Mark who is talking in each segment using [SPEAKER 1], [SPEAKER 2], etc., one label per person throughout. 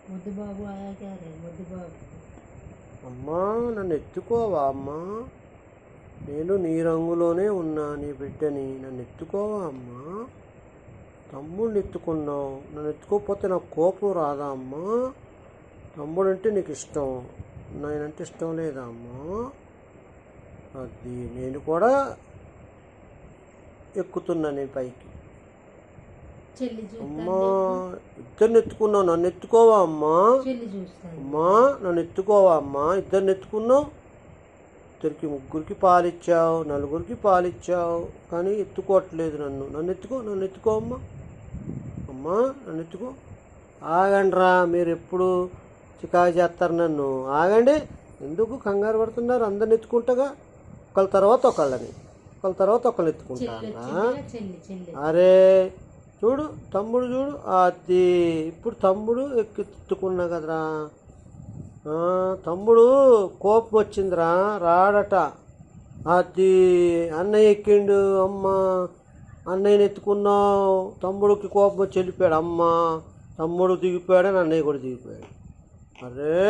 [SPEAKER 1] ముద్దు బాబు ఆయా క్యా రే ముద్దు బాబు.
[SPEAKER 2] అమ్మా నన్ను ఎత్తుకోవా అమ్మా, నేను నీ రంగులోనే ఉన్నా, నీ బిడ్డని, నన్ను ఎత్తుకోవా అమ్మా. తమ్ముడిని ఎత్తుకున్నావు, నన్ను ఎత్తుకోకపోతే నాకు కోపం రాదా అమ్మా. తమ్ముడు అంటే నీకు ఇష్టం, నేనంటే ఇష్టం లేదా అమ్మా. అది నేను కూడా ఎక్కుతున్నా నీ పైకి.
[SPEAKER 1] చెల్లి
[SPEAKER 2] అమ్మా
[SPEAKER 1] చూస్తాను
[SPEAKER 2] ఇద్దరిని ఎత్తుకున్నావు, నన్ను ఎత్తుకోవా అమ్మా.
[SPEAKER 1] చెల్లి చూస్తాను.
[SPEAKER 2] అమ్మా నన్ను ఎత్తుకోవా అమ్మా. ఇద్దరిని ఎత్తుకున్నావు, ఇద్దరికి ముగ్గురికి పాలిచ్చావు, నలుగురికి పాలిచ్చావు, కానీ ఎత్తుకోవట్లేదు నన్ను. నన్ను ఎత్తుకో, నన్ను ఎత్తుకో అమ్మా. అమ్మా నన్ను ఎత్తుకో. ఆగండిరా, మీరు ఎప్పుడు చికాకు చేస్తారు నన్ను. ఆగండి, ఎందుకు కంగారు పడుతున్నారు? అందరిని ఎత్తుకుంటాగా, ఒకళ్ళ తర్వాత ఒకళ్ళని, ఒకళ్ళ తర్వాత ఒకళ్ళని ఎత్తుకుంటారా? అరే చూడు తమ్ముడు, చూడు అది ఇప్పుడు తమ్ముడు ఎత్తుకున్నా కదరా. తమ్ముడు కోపం వచ్చిందిరా, రాడట. అది అన్నయ్య ఎక్కిండు, అమ్మ అన్నయ్యని ఎత్తుకున్నావు, తమ్ముడికి కోపం వచ్చి వెళ్ళిపోయాడు. అమ్మ తమ్ముడు దిగిపోయాడని అన్నయ్య కూడా దిగిపోయాడు. అరే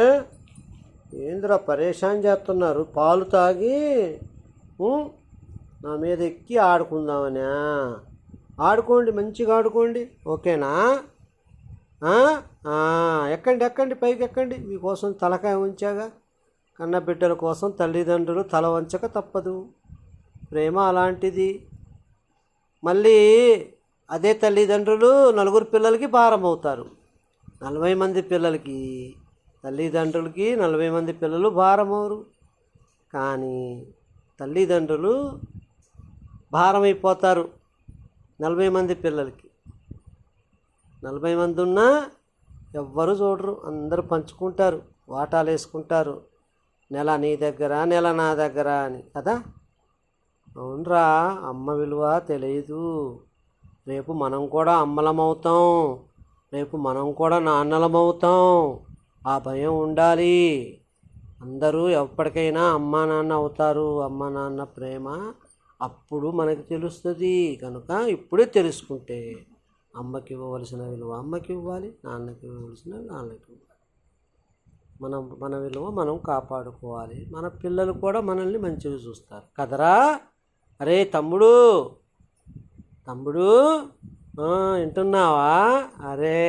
[SPEAKER 2] ఏందిరా పరేషాన్ చేస్తున్నారు? పాలు తాగి నా మీద ఎక్కి ఆడుకుందామనా? ఆడుకోండి, మంచిగా ఆడుకోండి, ఓకేనా? ఎక్కండి ఎక్కండి, పైకి ఎక్కండి. మీకోసం తలకాయ ఉంచాగా. కన్న బిడ్డల కోసం తల్లిదండ్రులు తల వంచక తప్పదు. ప్రేమ అలాంటిది. మళ్ళీ అదే తల్లిదండ్రులు నలుగురు పిల్లలకి భారం అవుతారు. 40 మంది పిల్లలకి, తల్లిదండ్రులకి 40 మంది పిల్లలు భారం అవరు. కానీ తల్లిదండ్రులు భారం అయిపోతారు 40 మంది పిల్లలకి. 40 మంది ఉన్నా ఎవ్వరు చూడరు, అందరూ పంచుకుంటారు, వాటాలు వేసుకుంటారు. నెల నీ దగ్గర, నెల నా దగ్గర అని కదా. అవునరా, అమ్మ విలువ తెలియదు. రేపు మనం కూడా అమ్మలమవుతాం, రేపు మనం కూడా నాన్నలమవుతాం. ఆ భయం ఉండాలి. అందరూ ఎప్పటికైనా అమ్మా నాన్న అవుతారు. అమ్మ నాన్న ప్రేమ అప్పుడు మనకి తెలుస్తుంది. కనుక ఇప్పుడే తెలుసుకుంటే అమ్మకి ఇవ్వవలసిన విలువ అమ్మకి ఇవ్వాలి, నాన్నకి ఇవ్వవలసిన నాన్నకి ఇవ్వాలి. మన విలువ మనం కాపాడుకోవాలి. మన పిల్లలు కూడా మనల్ని మంచిగా చూస్తారు కదరా. అరే తమ్ముడు, తమ్ముడు వింటున్నావా? అరే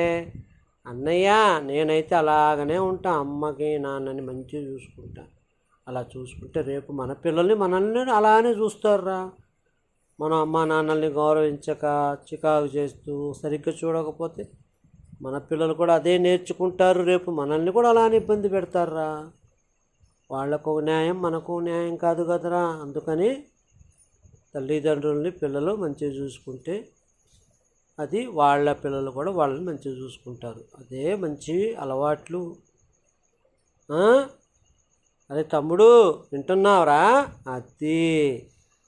[SPEAKER 2] అన్నయ్య, నేనైతే అలాగనే ఉంటా, అమ్మకి నాన్నని మంచిగా చూసుకుంటా. అలా చూసుకుంటే రేపు మన పిల్లల్ని మనల్ని అలానే చూస్తారురా. మన అమ్మ నాన్నల్ని గౌరవించక చికాకు చేస్తూ సరిగ్గా చూడకపోతే మన పిల్లలు కూడా అదే నేర్చుకుంటారు. రేపు మనల్ని కూడా అలానే ఇబ్బంది పెడతారురా. వాళ్ళకు న్యాయం మనకు న్యాయం కాదు కదరా. అందుకని తల్లిదండ్రుల్ని పిల్లలు మంచిగా చూసుకుంటే అది వాళ్ళ పిల్లలు కూడా వాళ్ళని మంచిగా చూసుకుంటారు. అదే మంచి అలవాట్లు. అరే తమ్ముడు, వింటున్నావురా? అది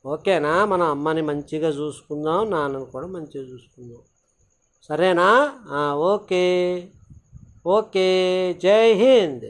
[SPEAKER 2] ఓకేనా? మన అమ్మని మంచిగా చూసుకుందాం, నాన్నని కూడా మంచిగా చూసుకుందాం, సరేనా? ఓకే ఓకే, జై హింద్.